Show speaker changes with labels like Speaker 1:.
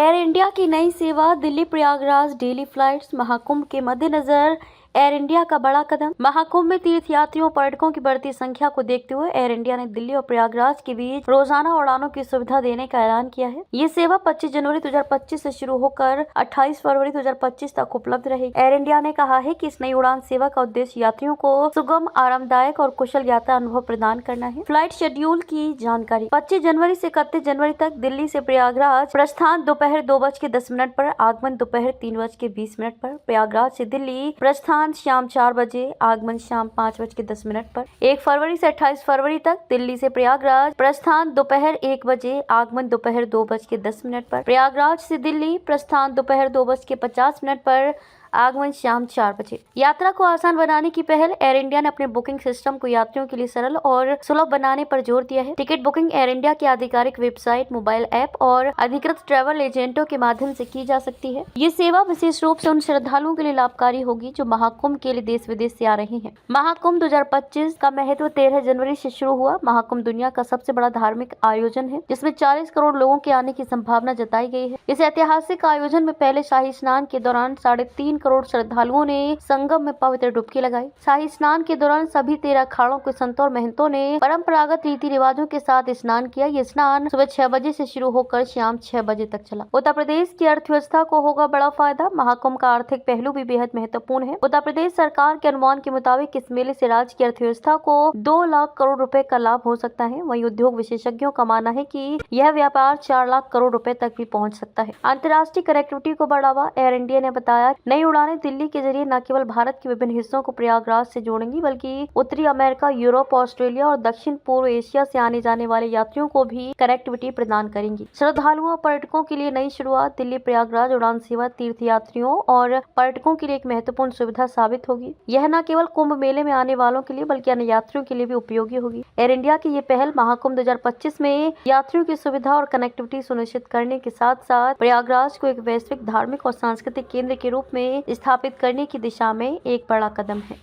Speaker 1: Air India की नई सेवा दिल्ली प्रयागराज डेली फ्लाइट्स। महाकुंभ के मद्देनजर एयर इंडिया का बड़ा कदम। महाकुंभ में तीर्थ यात्रियों पर्यटकों की बढ़ती संख्या को देखते हुए एयर इंडिया ने दिल्ली और प्रयागराज के बीच रोजाना उड़ानों की सुविधा देने का ऐलान किया है। ये सेवा 25 जनवरी 2025 से शुरू होकर 28 फरवरी 2025 तक उपलब्ध रहेगी। एयर इंडिया ने कहा है कि इस नई उड़ान सेवा का उद्देश्य यात्रियों को सुगम, आरामदायक और कुशल यात्रा अनुभव प्रदान करना है। फ्लाइट शेड्यूल की जानकारी। 25 जनवरी से 31 जनवरी तक दिल्ली से प्रयागराज प्रस्थान दोपहर 2:10 पर, आगमन दोपहर 3:20 पर। प्रयागराज से दिल्ली प्रस्थान शाम 4 बजे, आगमन शाम 5:10 पर। 1 फरवरी से 28 फरवरी तक दिल्ली से प्रयागराज प्रस्थान दोपहर 1 बजे, आगमन दोपहर 2:10 पर। प्रयागराज से दिल्ली प्रस्थान दोपहर 2:50 पर, आगमन शाम 4 बजे। यात्रा को आसान बनाने की पहल। एयर इंडिया ने अपने बुकिंग सिस्टम को यात्रियों के लिए सरल और सुलभ बनाने पर जोर दिया है। टिकट बुकिंग एयर इंडिया की आधिकारिक वेबसाइट, मोबाइल ऐप और अधिकृत ट्रैवल एजेंटों के माध्यम से की जा सकती है। ये सेवा विशेष रूप से उन श्रद्धालुओं के लिए लाभकारी होगी जो महाकुंभ के लिए देश विदेश से आ रहे हैं। महाकुंभ 2025 का महत्व 13 जनवरी से शुरू हुआ। महाकुंभ दुनिया का सबसे बड़ा धार्मिक आयोजन है जिसमें 40 करोड़ लोगों के आने की संभावना जताई गई है। इस ऐतिहासिक आयोजन में पहले शाही स्नान के दौरान 3.5 करोड़ श्रद्धालुओं ने संगम में पवित्र डुबकी लगाई। शाही स्नान के दौरान सभी 13 अखाड़ों के संतों और महंतों ने परंपरागत रीति रिवाजों के साथ स्नान किया। ये स्नान सुबह 6 बजे से शुरू होकर शाम 6 बजे तक चला। उत्तर प्रदेश की अर्थव्यवस्था को होगा बड़ा फायदा। महाकुंभ का आर्थिक पहलू भी बेहद महत्वपूर्ण है। उत्तर प्रदेश सरकार के अनुमान के मुताबिक इस मेले से राज्य की अर्थव्यवस्था को 2 लाख करोड़ रुपए का लाभ हो सकता है। वहीं उद्योग विशेषज्ञों का मानना है कि यह व्यापार 4 लाख करोड़ रुपए तक भी पहुंच सकता है। अंतर्राष्ट्रीय कनेक्टिविटी को बढ़ावा। एयर इंडिया ने बताया नई उड़ानें दिल्ली के जरिए न केवल भारत के विभिन्न हिस्सों को प्रयागराज से जोड़ेंगी बल्कि उत्तरी अमेरिका, यूरोप, ऑस्ट्रेलिया और दक्षिण पूर्व एशिया से आने जाने वाले यात्रियों को भी कनेक्टिविटी प्रदान करेंगी। श्रद्धालुओं और पर्यटकों के लिए नई शुरुआत। दिल्ली प्रयागराज उड़ान सेवा तीर्थ यात्रियों और पर्यटकों के लिए एक महत्वपूर्ण सुविधा साबित होगी। यह न केवल कुंभ मेले में आने वालों के लिए बल्कि अन्य यात्रियों के लिए भी उपयोगी होगी। एयर इंडिया की ये पहल महाकुंभ 2025 में यात्रियों की सुविधा और कनेक्टिविटी सुनिश्चित करने के साथ साथ प्रयागराज को एक वैश्विक धार्मिक और सांस्कृतिक केंद्र के रूप में स्थापित करने की दिशा में एक बड़ा कदम है।